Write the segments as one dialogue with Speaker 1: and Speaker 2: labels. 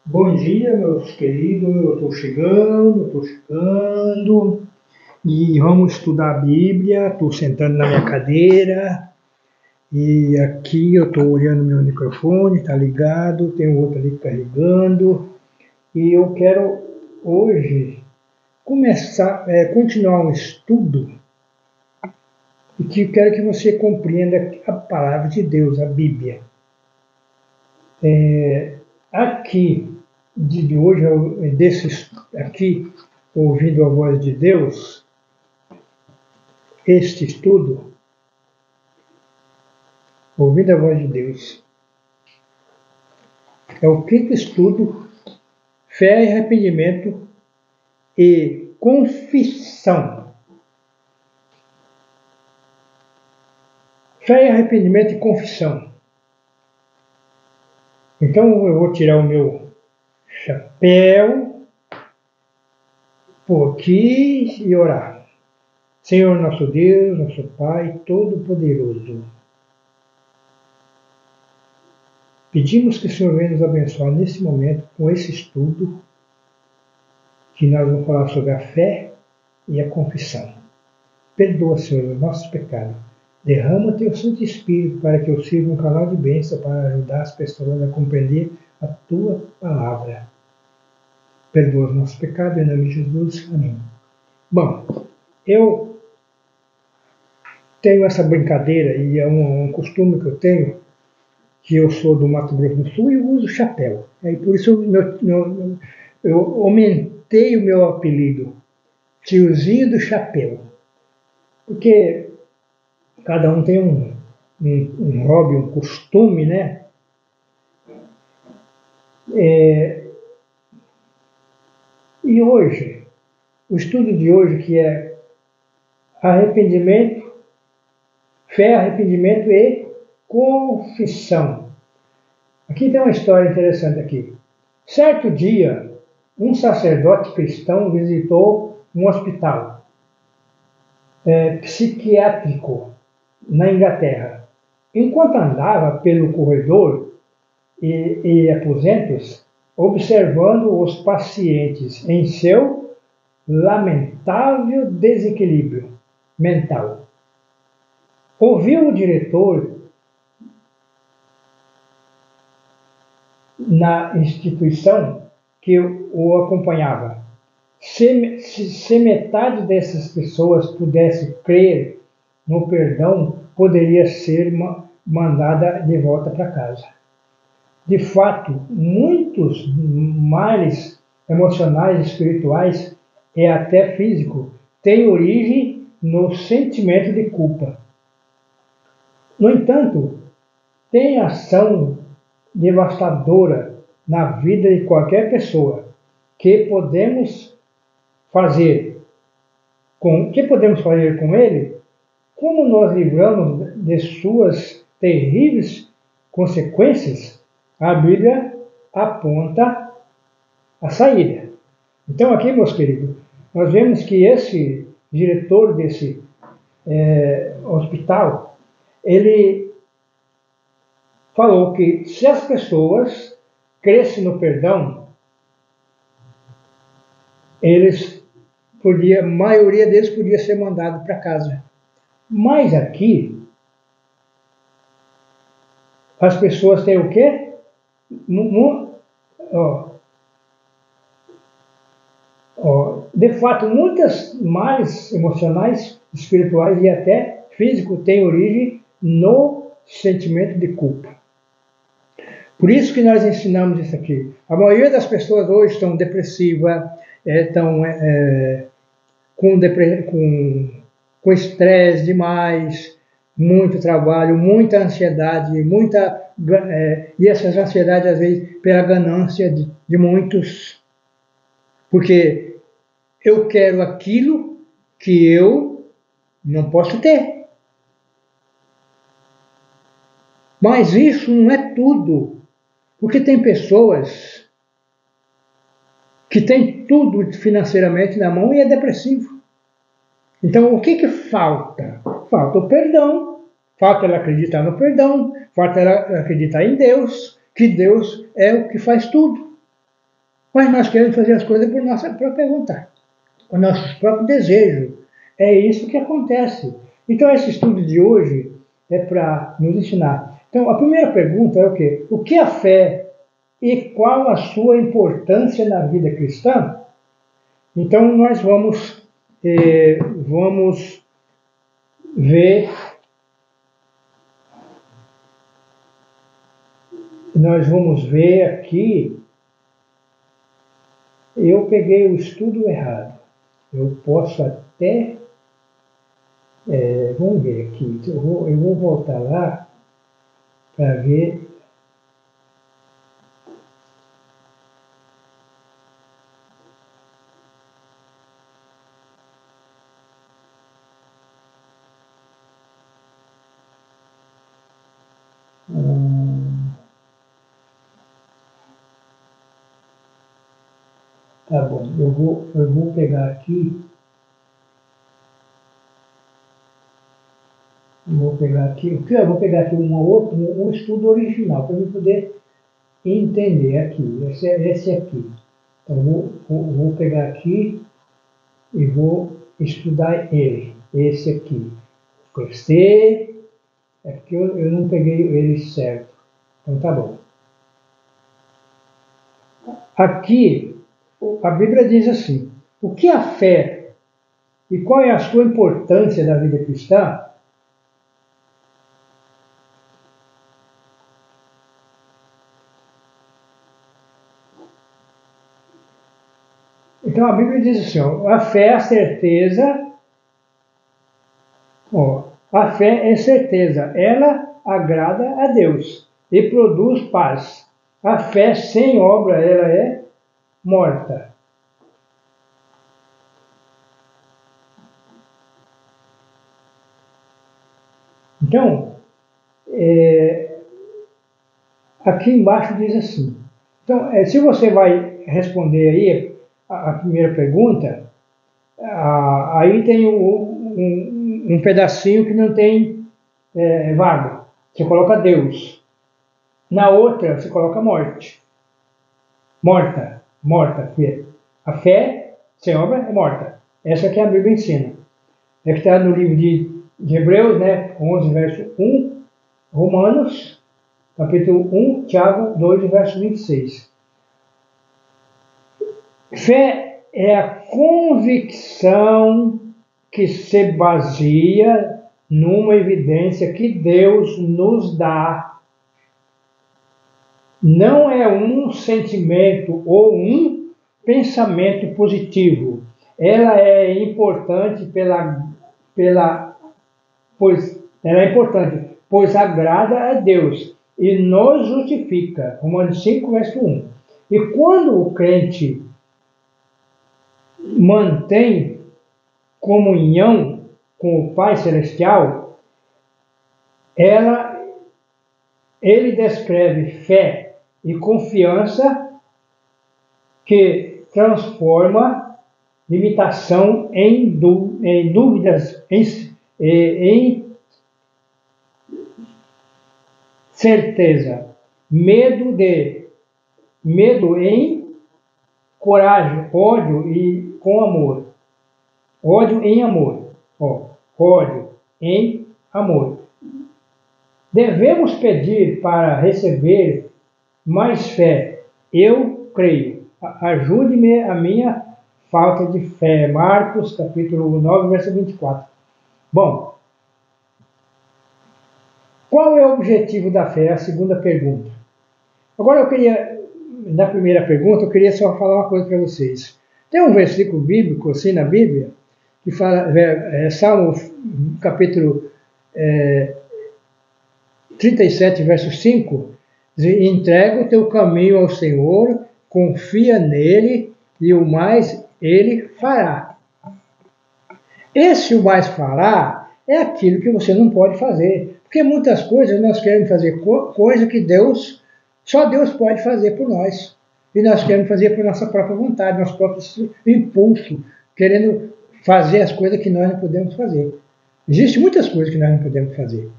Speaker 1: Bom dia, meus queridos. Eu estou chegando e vamos estudar a Bíblia. Estou sentando na minha cadeira e aqui eu estou olhando meu microfone, está ligado, tem outro ali carregando e eu quero hoje continuar um estudo e que quero que você compreenda a palavra de Deus, a Bíblia. Aqui de hoje, aqui, ouvindo a voz de Deus, este estudo, ouvindo a voz de Deus, é o quinto estudo, fé e arrependimento e confissão. Fé e arrependimento e confissão. Então eu vou tirar o meu chapéu, pôr aqui e orar. Senhor nosso Deus, nosso Pai Todo-Poderoso, pedimos que o Senhor venha nos abençoar nesse momento com esse estudo, que nós vamos falar sobre a fé e a confissão. Perdoa, Senhor, os nossos pecados. Derrama Teu Santo Espírito para que eu sirva um canal de bênção para ajudar as pessoas a compreender a Tua palavra. Perdoa os nossos pecados, em nome de Jesus. Amém. Bom, eu tenho essa brincadeira e é um costume que eu tenho, que eu sou do Mato Grosso do Sul e eu uso chapéu. E por isso eu aumentei o meu apelido, Tiozinho do Chapéu. Porque cada um tem um hobby, um costume, né? E hoje, o estudo de hoje, que é arrependimento, fé, arrependimento e confissão. Aqui tem uma história interessante aqui. Certo dia, um sacerdote cristão visitou um hospital psiquiátrico na Inglaterra. Enquanto andava pelo corredor e aposentos, observando os pacientes em seu lamentável desequilíbrio mental, ouviu o diretor na instituição que o acompanhava. Se metade dessas pessoas pudesse crer no perdão, poderia ser mandada de volta para casa. De fato, muitos males emocionais, espirituais e até físicos têm origem no sentimento de culpa. No entanto, tem ação devastadora na vida de qualquer pessoa. Que podemos fazer com ele? Como nos livramos de suas terríveis consequências? A Bíblia aponta a saída. Então aqui, meus queridos, nós vemos que esse diretor desse hospital, ele falou que se as pessoas crescem no perdão, a maioria deles podia ser mandado para casa. Mas aqui, as pessoas têm o quê? De fato, muitas males emocionais, espirituais e até físicos têm origem no sentimento de culpa. Por isso que nós ensinamos isso aqui. A maioria das pessoas hoje estão depressivas, estão com estresse demais, muito trabalho, muita ansiedade, e essas ansiedades às vezes pela ganância de muitos, porque eu quero aquilo que eu não posso ter. Mas isso não é tudo, porque tem pessoas que têm tudo financeiramente na mão e é depressivo. Então o que falta? Falta o perdão, falta ela acreditar no perdão, falta ela acreditar em Deus, que Deus é o que faz tudo. Mas nós queremos fazer as coisas por nossa própria vontade, por nosso próprio desejo. É isso que acontece. Então, esse estudo de hoje é para nos ensinar. Então, a primeira pergunta é o quê? O que é a fé e qual a sua importância na vida cristã? Então, nós vamos ver, aqui. Eu peguei o estudo errado. Eu posso até... vamos ver aqui. Eu vou voltar lá para ver. Tá bom, eu vou pegar aqui. Vou pegar aqui um estudo original para eu poder entender aqui. Esse aqui. Então vou pegar aqui e vou estudar ele. Esse aqui. Gostei. É porque eu não peguei ele certo. Então tá bom. Aqui a Bíblia diz assim: o que é a fé e qual é a sua importância na vida cristã? Então a Bíblia diz assim: ó, a fé é a certeza. A fé é certeza, ela agrada a Deus e produz paz. A fé sem obra, ela é morta. Então, aqui embaixo diz assim. Então, se você vai responder aí a primeira pergunta, aí tem um pedacinho que não tem vago. Você coloca Deus. Na outra, você coloca morte. Morta. Fé. A fé sem obra é morta. Essa que a Bíblia ensina. É que está no livro de Hebreus, né, 11, verso 1, Romanos, capítulo 1, Tiago 2, verso 26. Fé é a convicção que se baseia numa evidência que Deus nos dá. Não é um sentimento ou um pensamento positivo. Ela é importante pois agrada a Deus e nos justifica. Romanos 5, verso 1. E quando o crente mantém comunhão com o Pai Celestial, ele descreve fé e confiança que transforma limitação em dúvidas, em certeza, medo em coragem, ódio e com amor, ódio em amor, ódio em amor. Devemos pedir para receber mais fé. Eu creio. Ajude-me a minha falta de fé. Marcos, capítulo 9, verso 24. Bom, qual é o objetivo da fé? A segunda pergunta. Agora na primeira pergunta, eu queria só falar uma coisa para vocês. Tem um versículo bíblico, assim, na Bíblia, que fala, Salmo, capítulo 37, verso 5, diz: entrega o teu caminho ao Senhor, confia nele e o mais ele fará. Esse o mais fará é aquilo que você não pode fazer. Porque muitas coisas nós queremos fazer coisa que só Deus pode fazer por nós. E nós queremos fazer por nossa própria vontade, nosso próprio impulso, querendo fazer as coisas que nós não podemos fazer. Existem muitas coisas que nós não podemos fazer.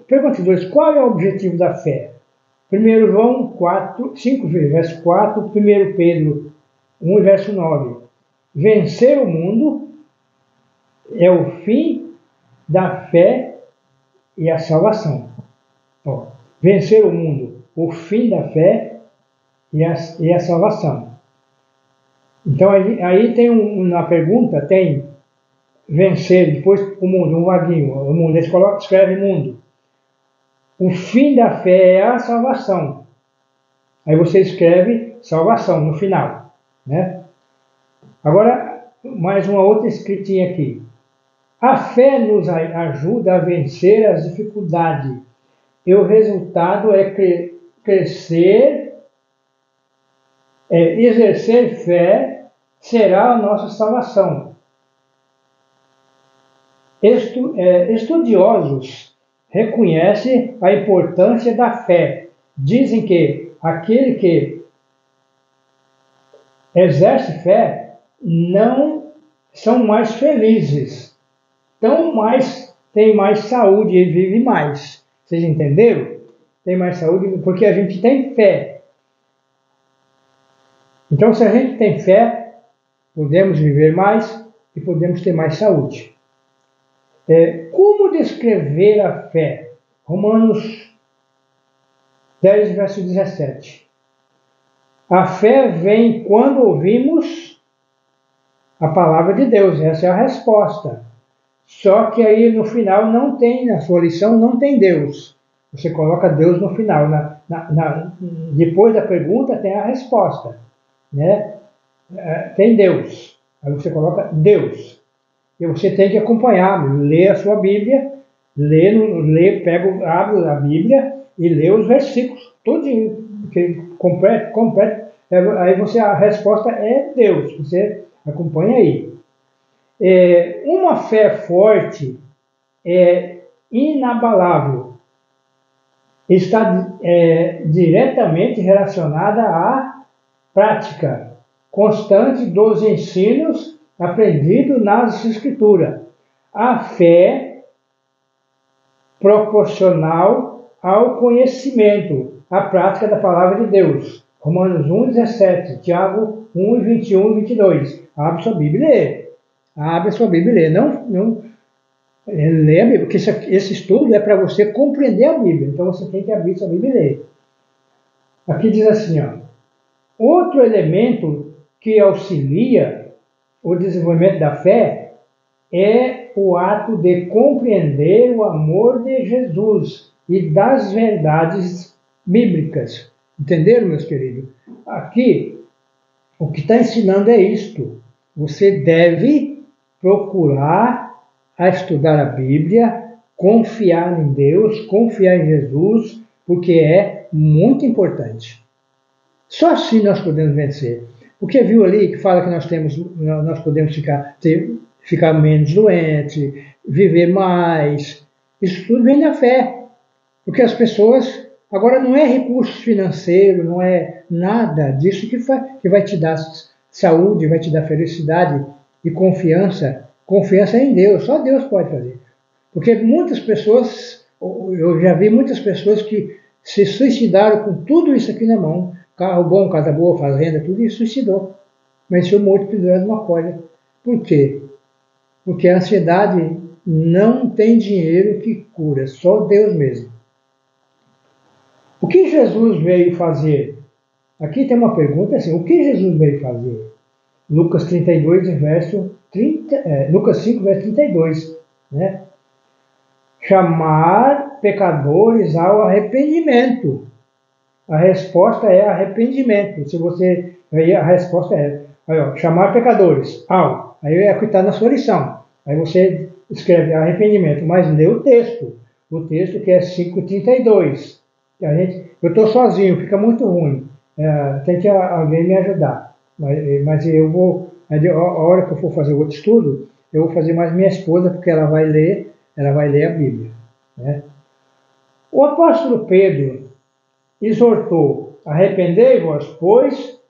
Speaker 1: Pergunta 2. Qual é o objetivo da fé? 1 João 5, verso 4, 1 Pedro 1, verso 9. Vencer o mundo é o fim da fé e a salvação. Ó, vencer o mundo, o fim da fé e a salvação. Então aí tem na pergunta, tem vencer, depois o mundo, um vaguinho, o mundo, eles escreve mundo. O fim da fé é a salvação. Aí você escreve salvação no final, né? Agora, mais uma outra escritinha aqui. A fé nos ajuda a vencer as dificuldades e o resultado é crescer, exercer fé será a nossa salvação. Estudiosos reconhecem a importância da fé. Dizem que aquele que exerce fé não são mais felizes, tem mais saúde e vive mais. Vocês entenderam? Tem mais saúde porque a gente tem fé. Então, se a gente tem fé, podemos viver mais e podemos ter mais saúde. Como descrever a fé? Romanos 10, verso 17. A fé vem quando ouvimos a palavra de Deus. Essa é a resposta. Só que aí no final não tem, na sua lição não tem Deus. Você coloca Deus no final. Depois da pergunta tem a resposta, né? Tem Deus. Aí você coloca Deus. E você tem que acompanhar, ler a sua Bíblia, abre a Bíblia e lê os versículos, tudinho, completo. Aí a resposta é Deus. Você acompanha aí. Uma fé forte é inabalável. Está diretamente relacionada à prática constante dos ensinos aprendidos nas Escrituras. A fé proporcional ao conhecimento, à prática da palavra de Deus. Romanos 1, 17, Tiago 1, 21 e 22. Abre sua Bíblia e lê. Abre sua Bíblia e lê. Não lê a Bíblia, porque esse estudo é para você compreender a Bíblia. Então você tem que abrir sua Bíblia e ler. Aqui diz assim, ó. Outro elemento que auxilia o desenvolvimento da fé é o ato de compreender o amor de Jesus e das verdades bíblicas. Entenderam, meus queridos? Aqui, o que está ensinando é isto. Você deve procurar a estudar a Bíblia, confiar em Deus, confiar em Jesus, porque é muito importante. Só assim nós podemos vencer. Porque viu ali que fala que nós podemos ficar menos doentes, viver mais. Isso tudo vem da fé. Porque as pessoas, agora não é recurso financeiro, não é nada disso que vai te dar saúde, vai te dar felicidade e confiança. Confiança em Deus, só Deus pode fazer. Porque muitas pessoas, eu já vi muitas pessoas que se suicidaram com tudo isso aqui na mão, carro bom, casa boa, fazenda, tudo, e suicidou. Mas foi morto pendurado numa corda. Por quê? Porque a ansiedade não tem dinheiro que cura, só Deus mesmo. O que Jesus veio fazer? Aqui tem uma pergunta assim, o que Jesus veio fazer? Lucas 32, verso 30, Lucas 5, verso 32, né? Chamar pecadores ao arrependimento. A resposta é arrependimento. Aí a resposta chamar pecadores ao. Aí é o que está na sua lição. Aí você escreve arrependimento, mas lê o texto que é 5:32. Eu estou sozinho, fica muito ruim. Tem que alguém me ajudar. Mas eu vou, a hora que eu for fazer outro estudo, eu vou fazer mais minha esposa, porque ela vai ler a Bíblia, né? O apóstolo Pedro exortou: arrependei-vos, pois,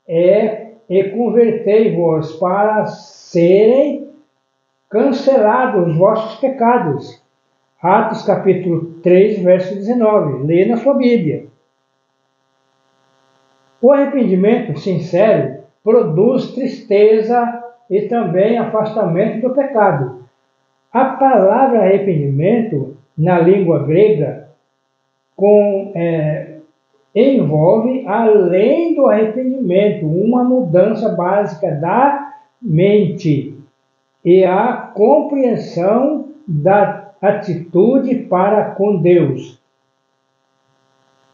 Speaker 1: e convertei-vos para serem cancelados os vossos pecados, Atos capítulo 3, verso 19. Leia na sua Bíblia. O arrependimento sincero produz tristeza e também afastamento do pecado. A palavra arrependimento, na língua grega, envolve, além do arrependimento, uma mudança básica da mente e a compreensão da atitude para com Deus,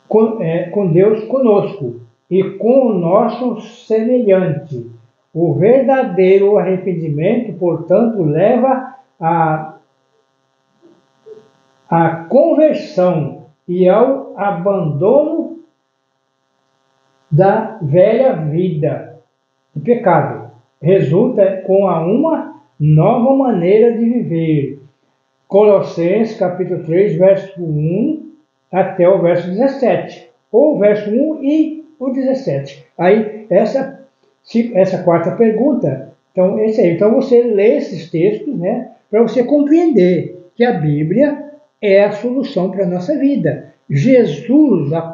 Speaker 1: com Deus conosco e com o nosso semelhante. O verdadeiro arrependimento, portanto, leva à conversão e ao abandono da velha vida de pecado. Resulta com uma nova maneira de viver. Colossenses capítulo 3, verso 1 até o verso 17. Ou o verso 1 e o 17. Aí, essa quarta pergunta. Então, esse aí. Então, você lê esses textos, né, para você compreender que a Bíblia é a solução para a nossa vida. Jesus, a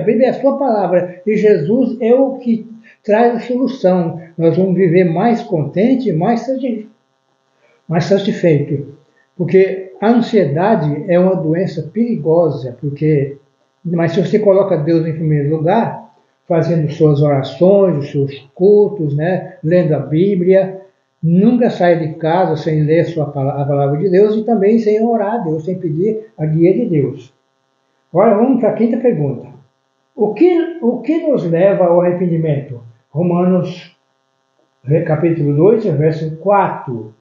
Speaker 1: Bíblia é a sua palavra, e Jesus é o que traz a solução. Nós vamos viver mais contente, mais satisfeito. Porque a ansiedade é uma doença perigosa, mas se você coloca Deus em primeiro lugar, fazendo suas orações, os seus cultos, né, lendo a Bíblia, nunca saia de casa sem ler a palavra de Deus e também sem orar a Deus, sem pedir a guia de Deus. Agora vamos para a quinta pergunta. O que nos leva ao arrependimento? Romanos capítulo 2, verso 4.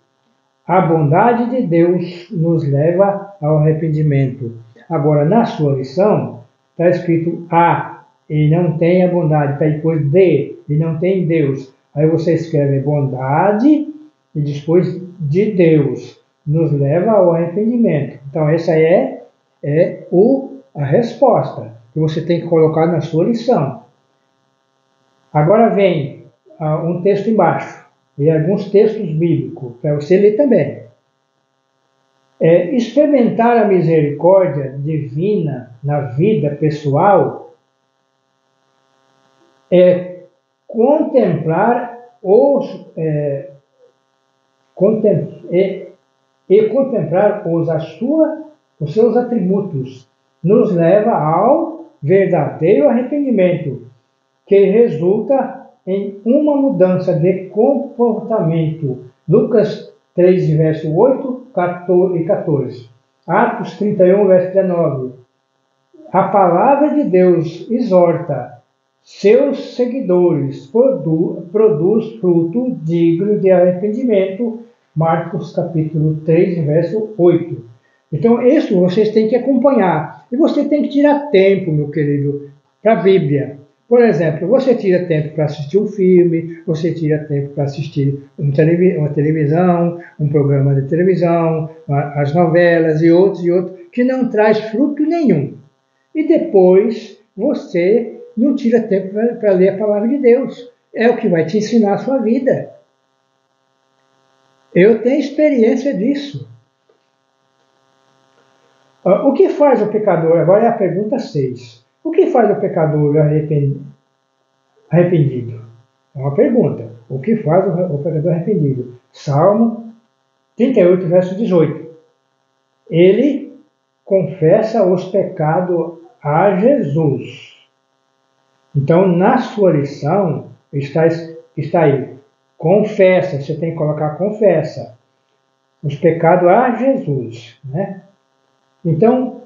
Speaker 1: A bondade de Deus nos leva ao arrependimento. Agora, na sua lição, está escrito A, e não tem a bondade, está depois D, e não tem Deus. Aí você escreve bondade e depois de Deus nos leva ao arrependimento. Então, essa é a resposta que você tem que colocar na sua lição. Agora vem um texto embaixo, e alguns textos bíblicos, para você ler também. Experimentar a misericórdia divina na vida pessoal é contemplar os seus atributos, nos leva ao verdadeiro arrependimento, que resulta em uma mudança de comportamento. Lucas 3, verso 8 e 14. Atos 31, verso 19. A palavra de Deus exorta seus seguidores, produz fruto digno de arrependimento. Marcos capítulo 3, verso 8. Então, isso vocês têm que acompanhar. E você tem que tirar tempo, meu querido, para a Bíblia. Por exemplo, você tira tempo para assistir um filme, você tira tempo para assistir uma televisão, um programa de televisão, as novelas e outros, que não traz fruto nenhum. E depois você não tira tempo para ler a palavra de Deus. É o que vai te ensinar a sua vida. Eu tenho experiência disso. O que faz o pecador? Agora é a pergunta 6. O que faz o pecador arrependido? É uma pergunta. O que faz o pecador arrependido? Salmo 38, verso 18. Ele confessa os pecados a Jesus. Então, na sua lição, está aí. Confessa, você tem que colocar confessa. Os pecados a Jesus, né? Então,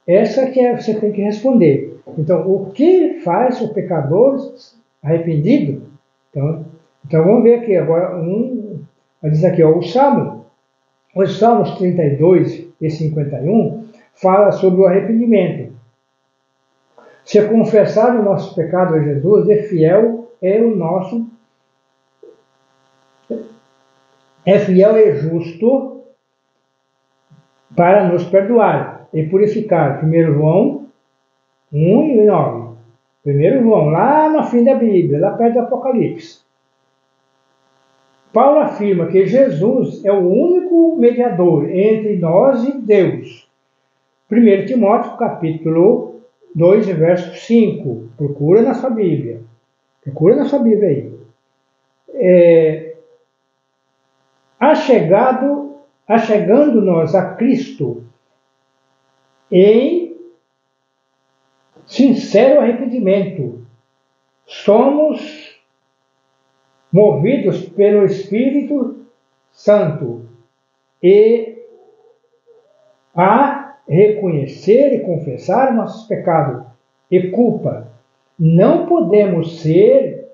Speaker 1: essa que você tem que responder. Então, o que faz o pecador arrependido? Então vamos ver aqui agora, diz aqui, os Salmos 32 e 51 fala sobre o arrependimento. Se confessar o nosso pecado a Jesus, fiel e justo para nos perdoar e purificar. 1 João 1 e 9. 1 João, lá no fim da Bíblia, lá perto do Apocalipse. Paulo afirma que Jesus é o único mediador entre nós e Deus. 1 Timóteo, capítulo 2, verso 5. Procura na sua Bíblia. Procura na sua Bíblia aí. Achegando-nos a Cristo em sincero arrependimento, somos movidos pelo Espírito Santo e a reconhecer e confessar nossos pecados e culpa. Não podemos ser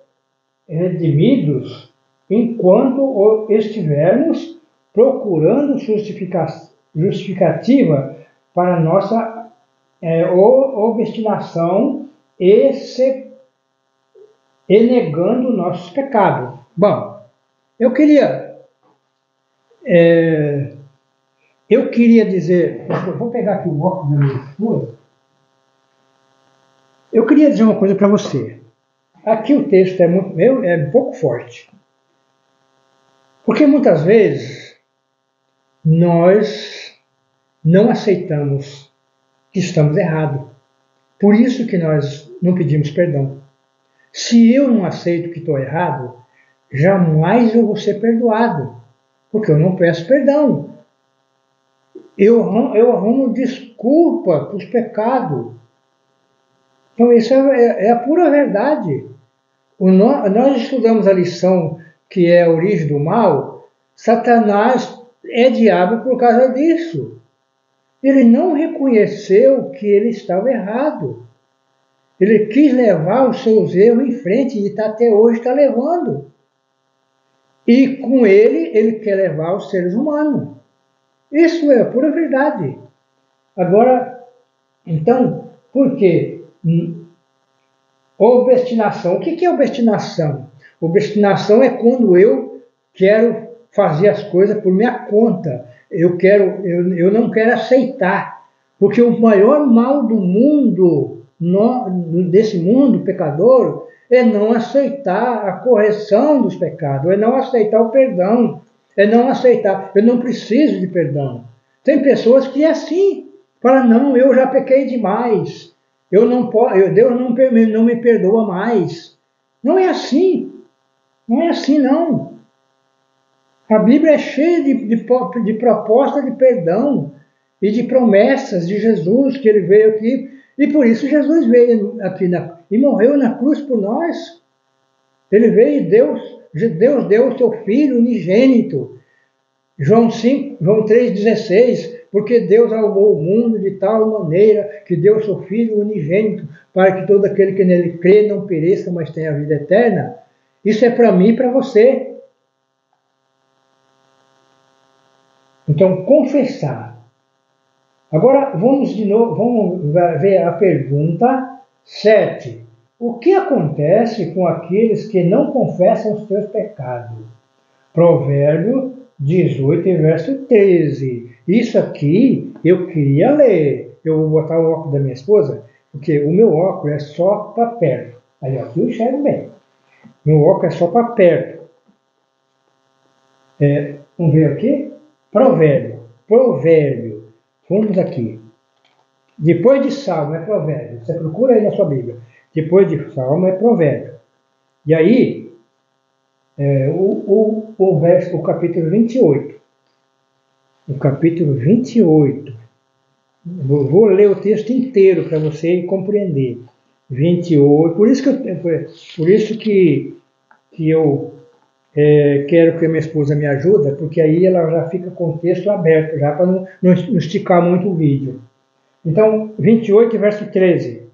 Speaker 1: redimidos enquanto estivermos procurando justificativa para nossa obstinação e negando nossos pecados. Bom, eu queria dizer, eu vou pegar aqui o óculos da minha esposa. Eu queria dizer uma coisa para você. Aqui o texto é um pouco forte. Porque muitas vezes nós não aceitamos que estamos errados. Por isso que nós não pedimos perdão. Se eu não aceito que estou errado, jamais eu vou ser perdoado. Porque eu não peço perdão. Eu arrumo desculpa para os pecados. Então isso é a pura verdade. Nós estudamos a lição que é a origem do mal. Satanás é diabo por causa disso. Ele não reconheceu que ele estava errado. Ele quis levar os seus erros em frente e até hoje está levando. E com ele quer levar os seres humanos. Isso é a pura verdade. Agora, então, por quê? Obstinação. O que é obstinação? Obstinação é quando eu quero fazer as coisas por minha conta. Eu não quero aceitar. Porque o maior mal do mundo, desse mundo pecador, é não aceitar a correção dos pecados, é não aceitar o perdão, é não aceitar, eu não preciso de perdão. Tem pessoas que é assim, falam, não, eu já pequei demais, Deus não me perdoa mais. Não é assim, não é assim não. A Bíblia é cheia de propostas de perdão e de promessas de Jesus, que ele veio aqui, e por isso Jesus veio aqui e morreu na cruz por nós. Ele veio e Deus deu o seu Filho unigênito. João 3,16, porque Deus amou o mundo de tal maneira que deu o seu Filho unigênito para que todo aquele que nele crê não pereça, mas tenha a vida eterna. Isso é para mim e para você. Então, confessar. Agora, vamos ver a pergunta 7. O que acontece com aqueles que não confessam os seus pecados? Provérbio 18, verso 13. Isso aqui eu queria ler. Eu vou botar o óculos da minha esposa, porque o meu óculos é só para perto. Aí, aqui eu enxergo bem. Meu óculos é só para perto. Vamos ver aqui? Provérbio. Vamos aqui. Depois de Salmo é Provérbio. Você procura aí na sua Bíblia. Depois de Salmo é Provérbio. E aí, o capítulo 28. O capítulo 28. Vou ler o texto inteiro para você compreender. 28. Por isso que eu quero que a minha esposa me ajude, porque aí ela já fica com o texto aberto, já para não esticar muito o vídeo. Então, 28, verso 13.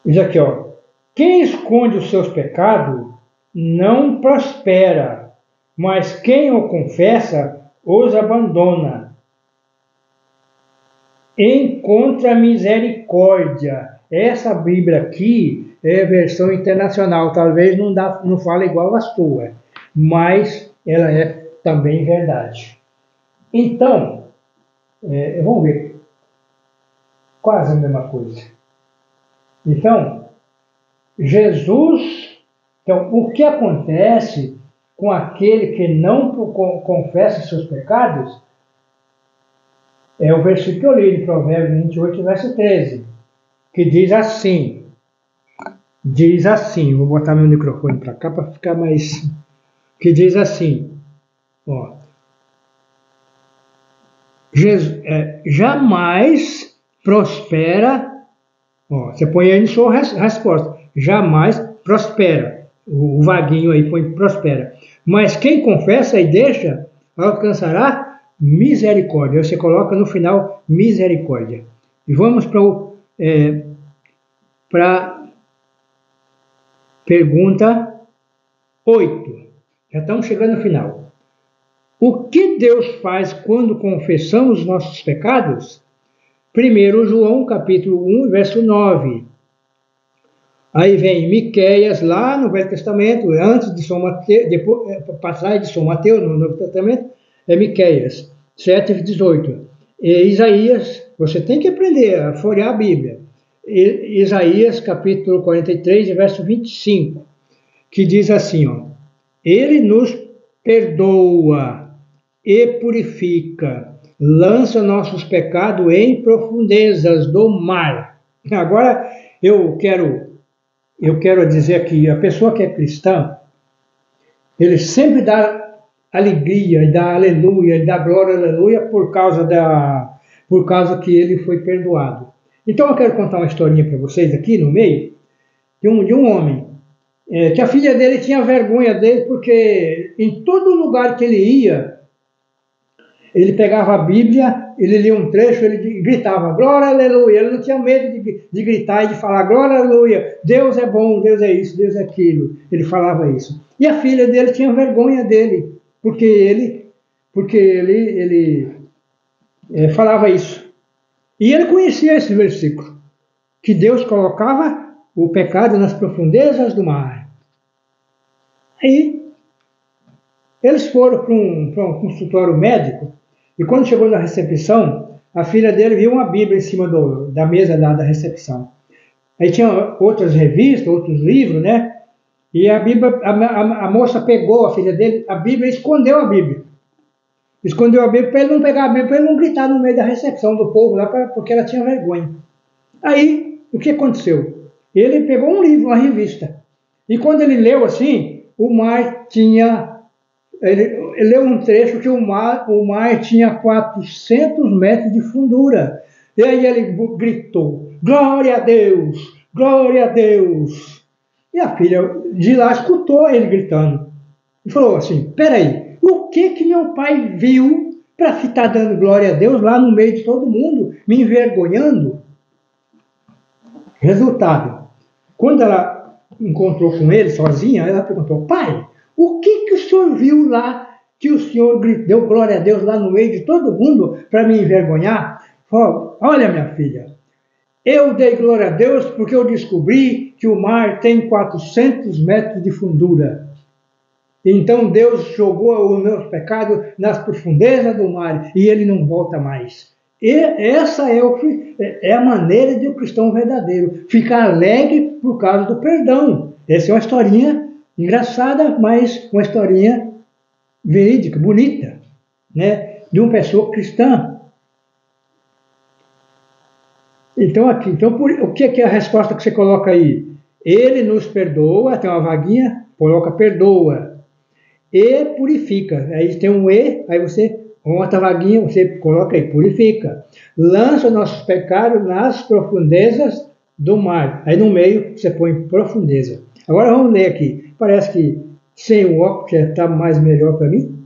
Speaker 1: Diz aqui, ó. Quem esconde os seus pecados não prospera, mas quem o confessa os abandona. Encontra misericórdia. Essa Bíblia aqui é a versão internacional, talvez não fale igual a sua, mas ela é também verdade. Então, vamos ver, quase a mesma coisa. Então, o que acontece com aquele que não confessa seus pecados? É o versículo que eu li de Provérbios 28, verso 13, que diz assim, vou botar meu microfone para cá para ficar mais, que diz assim, ó, jamais prospera, ó, você põe aí na sua resposta, jamais prospera, o vaguinho aí põe prospera, mas quem confessa e deixa, alcançará misericórdia, você coloca no final misericórdia. E vamos para pergunta 8, já estamos chegando no final. O que Deus faz quando confessamos nossos pecados? 1 João capítulo 1, verso 9. Aí vem Miqueias, lá no Velho Testamento, antes de São Mateus, depois, para trás de São Mateus, no Novo Testamento, é Miqueias 7, 18. E Isaías, você tem que aprender a folhear a Bíblia. Isaías capítulo 43, verso 25, que diz assim, ó, Ele nos perdoa e purifica, lança nossos pecados em profundezas do mar. Agora eu quero dizer que a pessoa que é cristã, ele sempre dá alegria, e dá aleluia, e dá glória, aleluia, por causa que ele foi perdoado. Então eu quero contar uma historinha para vocês aqui no meio, de um homem, que a filha dele tinha vergonha dele, porque em todo lugar que ele ia, ele pegava a Bíblia, ele lia um trecho, ele gritava, glória, aleluia. Ele não tinha medo de gritar e de falar, glória, aleluia, Deus é bom, Deus é isso, Deus é aquilo. Ele falava isso. E a filha dele tinha vergonha dele, porque ele falava isso. E ele conhecia esse versículo, que Deus colocava o pecado nas profundezas do mar. Aí, eles foram para um consultório médico, e quando chegou na recepção, a filha dele viu uma Bíblia em cima da mesa da recepção. Aí tinha outras revistas, outros livros, né? E a Bíblia, a moça pegou a filha dele, a Bíblia, e escondeu a Bíblia. Escondeu a Bíblia para ele não pegar a Bíblia, para ele não gritar no meio da recepção do povo, lá, porque ela tinha vergonha. Aí, o que aconteceu? Ele pegou um livro, uma revista, e quando ele leu assim, o mar tinha... Ele leu um trecho que o mar tinha 400 metros de fundura. E aí ele gritou, glória a Deus, glória a Deus. E a filha de lá escutou ele gritando. E falou assim, peraí, o que meu pai viu para estar dando glória a Deus lá no meio de todo mundo, me envergonhando? Resultado, quando ela encontrou com ele sozinha, ela perguntou, pai, o que o senhor viu lá, que o senhor deu glória a Deus lá no meio de todo mundo para me envergonhar? Falou, olha minha filha, eu dei glória a Deus porque eu descobri que o mar tem 400 metros de fundura. Então Deus jogou os meus pecados nas profundezas do mar e ele não volta mais. E essa é a maneira de um cristão verdadeiro, ficar alegre por causa do perdão. Essa é uma historinha engraçada, mas uma historinha verídica, bonita, né? De uma pessoa cristã. Então, o que é a resposta que você coloca aí? Ele nos perdoa, tem uma vaguinha, coloca perdoa. E purifica. Aí tem um E, aí você, outra vaguinha, você coloca aí, purifica. Lança nossos pecados nas profundezas do mar. Aí no meio você põe profundeza. Agora vamos ler aqui. Parece que sem o óculos já está mais melhor para mim.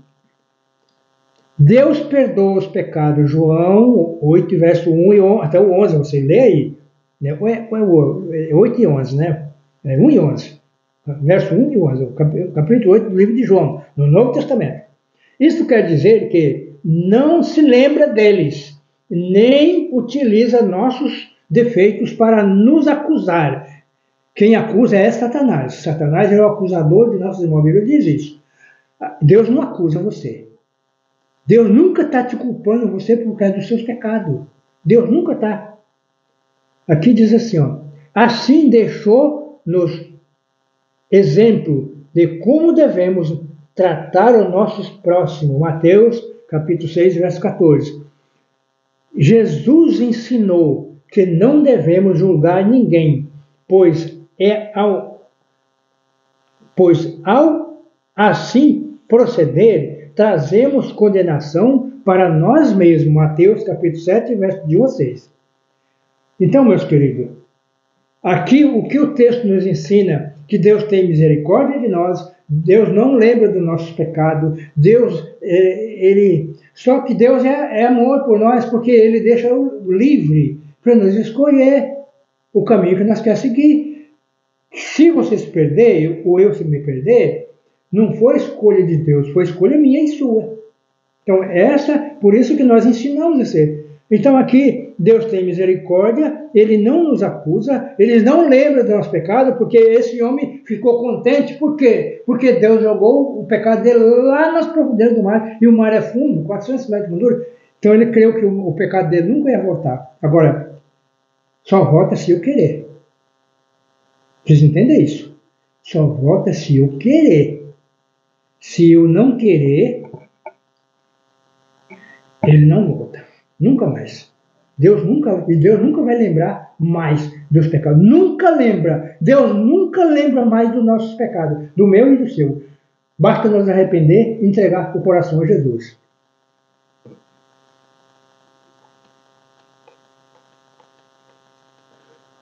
Speaker 1: Deus perdoa os pecados. João 8, verso 1 e 11, até o 11, você lê aí. É 8 e 11, né? É 1 e 11. Verso 1 e 11, capítulo 8 do livro de João, no Novo Testamento. Isso quer dizer que não se lembra deles, nem utiliza nossos defeitos para nos acusar. Quem acusa é Satanás. Satanás é o acusador de nossos irmãos. A Bíblia diz isso. Deus não acusa você. Deus nunca está te culpando você por causa dos seus pecados. Deus nunca está. Aqui diz assim, ó, assim deixou-nos exemplo de como devemos tratar os nossos próximos. Mateus capítulo 6, verso 14. Jesus ensinou que não devemos julgar ninguém, pois ao assim proceder, trazemos condenação para nós mesmos. Mateus capítulo 7, verso de 1 a 6. Então, meus queridos, aqui o que o texto nos ensina, que Deus tem misericórdia de nós, Deus não lembra dos nossos pecados, só que Deus é amor por nós, porque Ele deixa livre para nos escolher o caminho que nós queremos seguir. Se você se perder, ou eu se me perder, não foi escolha de Deus, foi escolha minha e sua. Então, por isso que nós ensinamos a ser. Então, aqui, Deus tem misericórdia, Ele não nos acusa, Ele não lembra do nosso pecado, porque esse homem ficou contente. Por quê? Porque Deus jogou o pecado dele lá nas profundezas do mar, e o mar é fundo, 400 metros de fundura. Então, ele creu que o pecado dele nunca ia voltar. Agora, só volta se eu querer. Vocês entendem isso? Só volta se eu querer. Se eu não querer, ele não volta. Nunca mais. Deus nunca vai lembrar mais dos pecados. Nunca lembra. Deus nunca lembra mais dos nossos pecados. Do meu e do seu. Basta nos arrepender e entregar o coração a Jesus.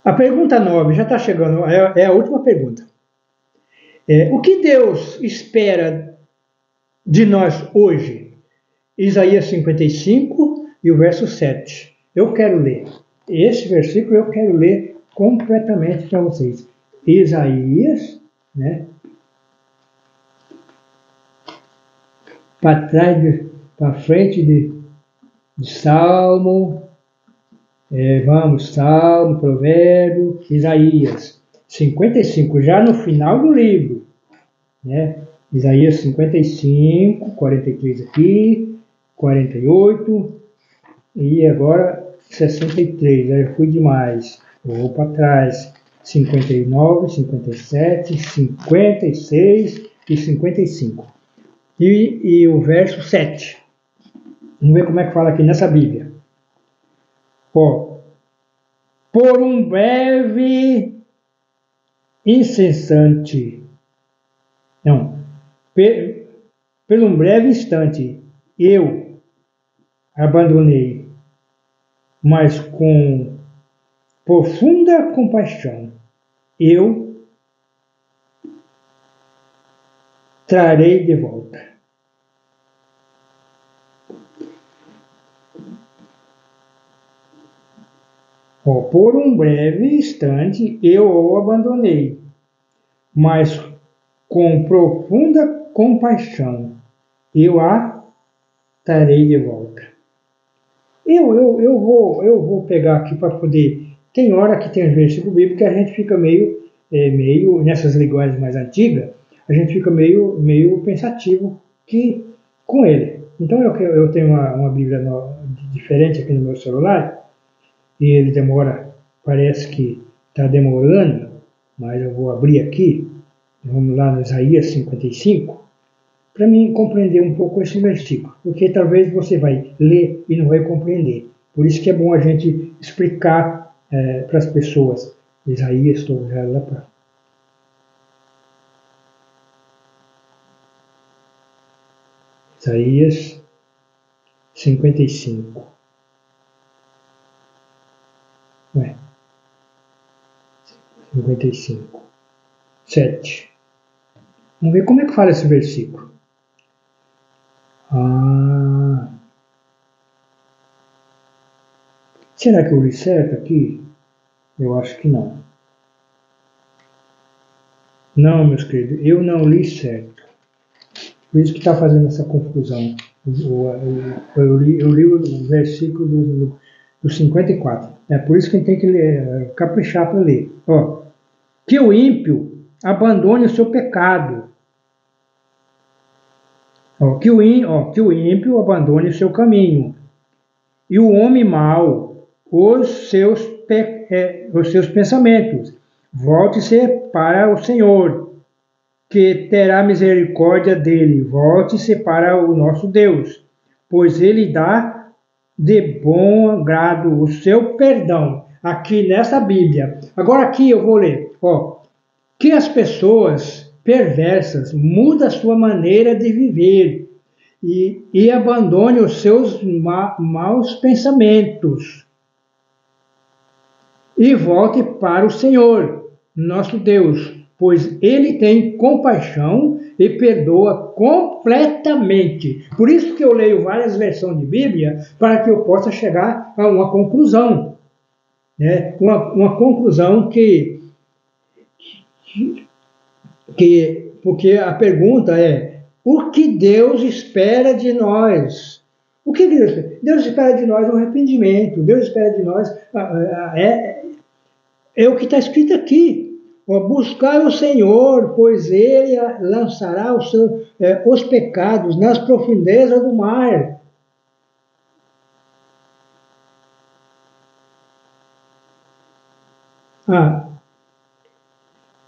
Speaker 1: A pergunta 9 já está chegando. É a última pergunta. O que Deus espera de nós hoje? Isaías 55 e o verso 7. Eu quero ler. Esse versículo eu quero ler completamente para vocês. Isaías, né? Para trás, para frente de Salmo. Vamos, Salmo, Provérbio, Isaías 55, já no final do livro, né? Isaías 55, 43 aqui, 48 e agora 63, aí eu fui demais, vou para trás, 59, 57, 56 e 55. E o verso 7, vamos ver como é que fala aqui nessa Bíblia. Por um breve incessante, por um breve instante, eu abandonei, mas com profunda compaixão, eu trarei de volta. Por um breve instante eu o abandonei, mas com profunda compaixão eu a trarei de volta. Eu vou pegar aqui para poder. Tem hora que tem os versículos bíblicos que a gente fica meio nessas linguagens mais antigas, a gente fica meio pensativo com ele. Então eu tenho uma Bíblia diferente aqui no meu celular. E ele demora, parece que está demorando, mas eu vou abrir aqui, vamos lá no Isaías 55, para mim compreender um pouco esse versículo, porque talvez você vai ler e não vai compreender. Por isso que é bom a gente explicar para as pessoas. Isaías, estou já lá para... Isaías 55. 55. 7. Vamos ver como é que fala esse versículo. Será que eu li certo aqui? Eu acho que não. Não, meus queridos, eu não li certo. Por isso que está fazendo essa confusão. Eu li o versículo do 54. É por isso que a gente tem que ler, caprichar para ler. Que o ímpio abandone o seu pecado. Que o ímpio abandone o seu caminho. E o homem mau, os seus pensamentos. Volte-se para o Senhor, que terá misericórdia dele. Volte-se para o nosso Deus, pois ele dá de bom agrado o seu perdão, aqui nessa Bíblia. Agora aqui eu vou ler, que as pessoas perversas mudem a sua maneira de viver e abandone os seus maus pensamentos e volte para o Senhor, nosso Deus, pois Ele tem compaixão e perdoa completamente. Por isso que eu leio várias versões de Bíblia, para que eu possa chegar a uma conclusão. Né? Uma conclusão porque a pergunta é: o que Deus espera de nós? O que Deus espera? Deus espera de nós o arrependimento. Deus espera de nós é o que está escrito aqui. Buscar o Senhor, pois Ele lançará os pecados nas profundezas do mar.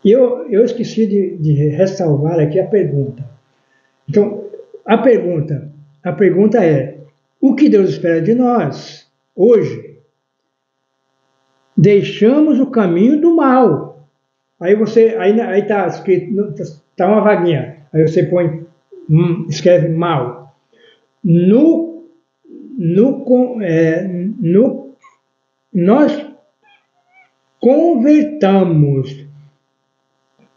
Speaker 1: Eu esqueci de ressalvar aqui a pergunta. Então, a pergunta é: o que Deus espera de nós hoje? Deixamos o caminho do mal. Aí está escrito, está uma vaguinha. Aí você escreve mal. Nós convertamos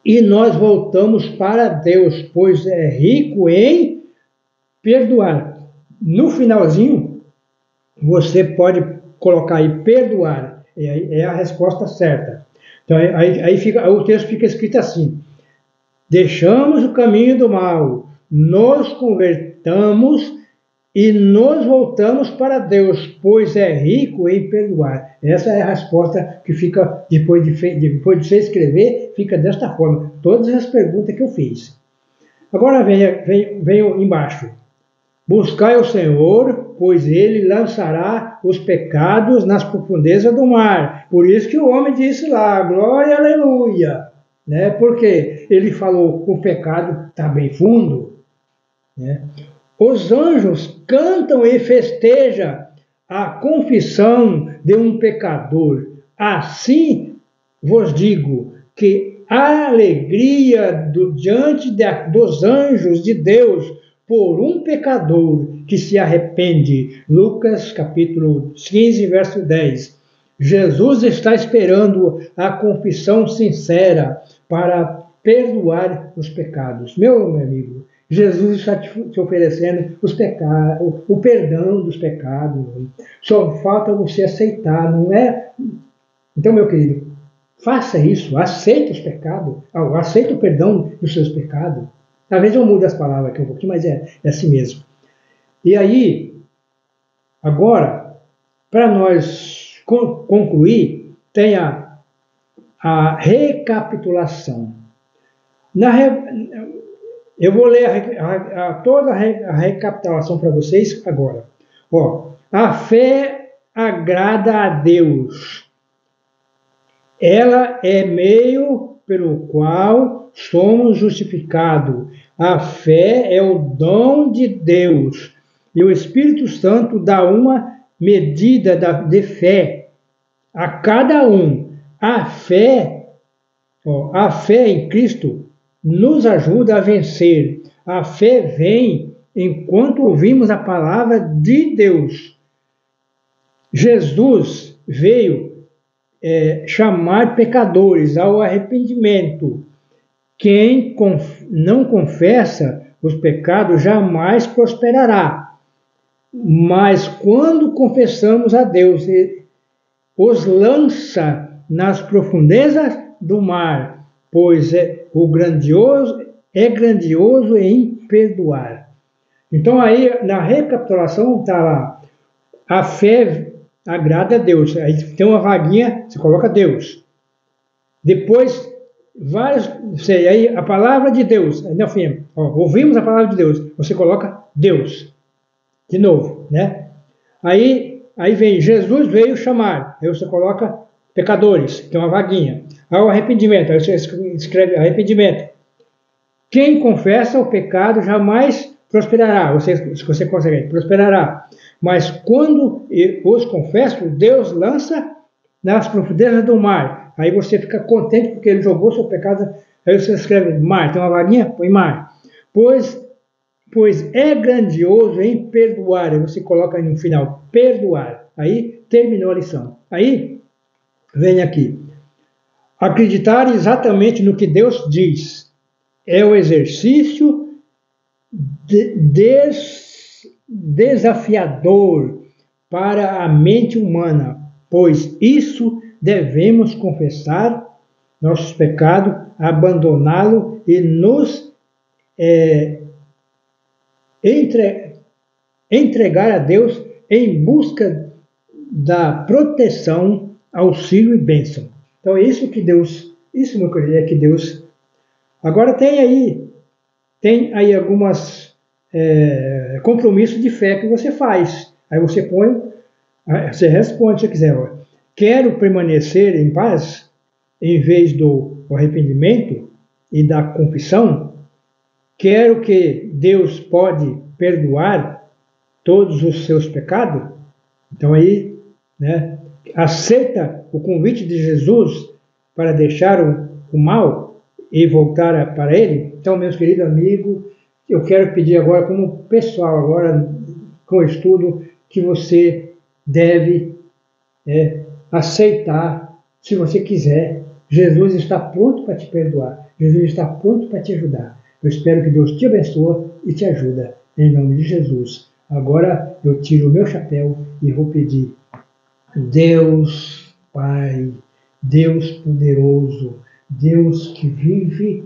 Speaker 1: e nós voltamos para Deus, pois é rico em perdoar. No finalzinho, você pode colocar aí perdoar. É a resposta certa. Então, o texto fica escrito assim: deixamos o caminho do mal, nos convertamos e nos voltamos para Deus, pois é rico em perdoar. Essa é a resposta que fica, depois de você escrever, fica desta forma. Todas as perguntas que eu fiz. Agora venho embaixo. Buscai o Senhor, pois Ele lançará os pecados nas profundezas do mar. Por isso que o homem disse lá, glória, aleluia. Né? Porque ele falou, o pecado está bem fundo. Né? Os anjos cantam e festejam a confissão de um pecador. Assim vos digo que a alegria diante dos anjos de Deus por um pecador que se arrepende. Lucas capítulo 15, verso 10. Jesus está esperando a confissão sincera para perdoar os pecados. Meu amigo, Jesus está te oferecendo o perdão dos pecados. Só falta você aceitar, não é? Então, meu querido, faça isso, aceite os pecados, aceite o perdão dos seus pecados. Às vezes eu mudo as palavras aqui um pouquinho, mas é assim mesmo. E aí, agora, para nós concluir, tem a recapitulação. Eu vou ler toda a recapitulação para vocês agora. A fé agrada a Deus. Ela é meio pelo qual somos justificados. A fé é o dom de Deus. E o Espírito Santo dá uma medida de fé a cada um. A fé em Cristo nos ajuda a vencer. A fé vem enquanto ouvimos a palavra de Deus. Jesus veio chamar pecadores ao arrependimento. Quem não confessa os pecados jamais prosperará. Mas quando confessamos a Deus, os lança nas profundezas do mar, pois é grandioso em perdoar. Então aí na recapitulação está lá, a fé agrada a Deus. Aí tem uma vaguinha, você coloca Deus. Depois aí a palavra de Deus, no fim, ouvimos a palavra de Deus, você coloca Deus. De novo, né? Aí vem, Jesus veio chamar, aí você coloca pecadores, tem uma vaguinha. Aí o arrependimento, aí você escreve arrependimento. Quem confessa o pecado jamais prosperará, você consegue, prosperará. Mas quando os confesso, Deus lança nas profundezas do mar. Aí você fica contente porque ele jogou seu pecado. Aí você escreve mar, tem uma varinha? Põe mar. Pois é grandioso em perdoar. Aí você coloca aí no final, perdoar. Aí terminou a lição. Aí, vem aqui. Acreditar exatamente no que Deus diz é o exercício desafiador para a mente humana, pois isso devemos confessar nossos pecados, abandoná-lo e nos entregar a Deus em busca da proteção, auxílio e bênção. Então é isso que Deus, isso meu querido, é que Deus. Agora tem aí algumas compromissos de fé que você faz. Aí você você responde se quiser. Ó, quero permanecer em paz em vez do arrependimento e da confissão. Quero que Deus pode perdoar todos os seus pecados. Então aí, né, aceita o convite de Jesus para deixar o mal e voltar para Ele. Então, meus queridos amigos, eu quero pedir agora, como pessoal, agora com o estudo, que você deve aceitar, se você quiser. Jesus está pronto para te perdoar. Jesus está pronto para te ajudar. Eu espero que Deus te abençoe e te ajude. Em nome de Jesus. Agora eu tiro o meu chapéu e vou pedir: Deus Pai, Deus poderoso, Deus que vive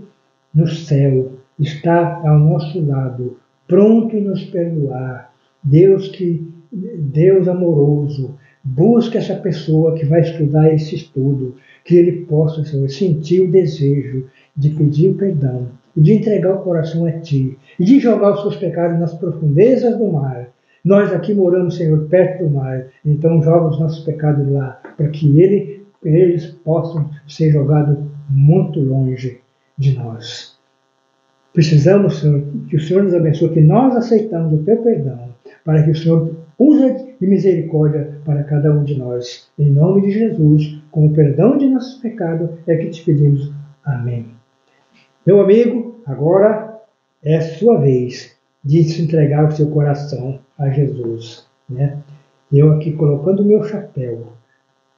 Speaker 1: no céu, está ao nosso lado, pronto em nos perdoar. Deus amoroso, busca essa pessoa que vai estudar esse estudo, que ele possa, Senhor, sentir o desejo de pedir o perdão, e de entregar o coração a Ti, e de jogar os seus pecados nas profundezas do mar. Nós aqui moramos, Senhor, perto do mar, então joga os nossos pecados lá, para que eles possam ser jogados muito longe de nós. Precisamos, Senhor, que o Senhor nos abençoe, que nós aceitamos o Teu perdão, para que o Senhor use de misericórdia para cada um de nós. Em nome de Jesus, com o perdão de nossos pecados, é que te pedimos. Amém. Meu amigo, agora é a sua vez de se entregar o seu coração a Jesus, né? Eu aqui colocando o meu chapéu,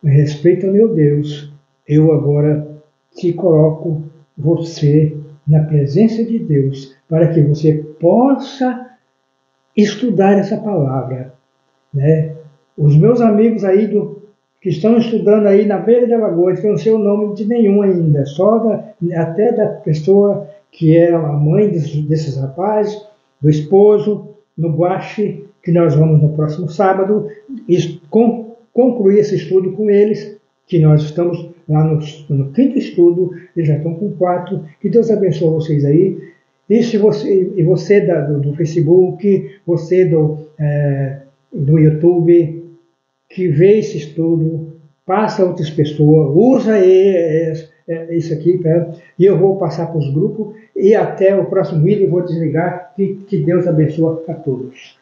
Speaker 1: em respeito ao meu Deus, eu agora te coloco você na presença de Deus, para que você possa estudar essa palavra, né? Os meus amigos aí que estão estudando aí na beira da lagoa, que eu não sei o nome de nenhum ainda, só até da pessoa que é a mãe desses rapazes, do esposo, no Guache, que nós vamos no próximo sábado concluir esse estudo com eles, que nós estamos lá no 5º estudo, eles já estão com 4, que Deus abençoe vocês aí. E você do Facebook, você do YouTube, que vê esse estudo, passa a outras pessoas, usa isso aqui, e eu vou passar para os grupos, e até o próximo vídeo eu vou desligar, que Deus abençoe a todos.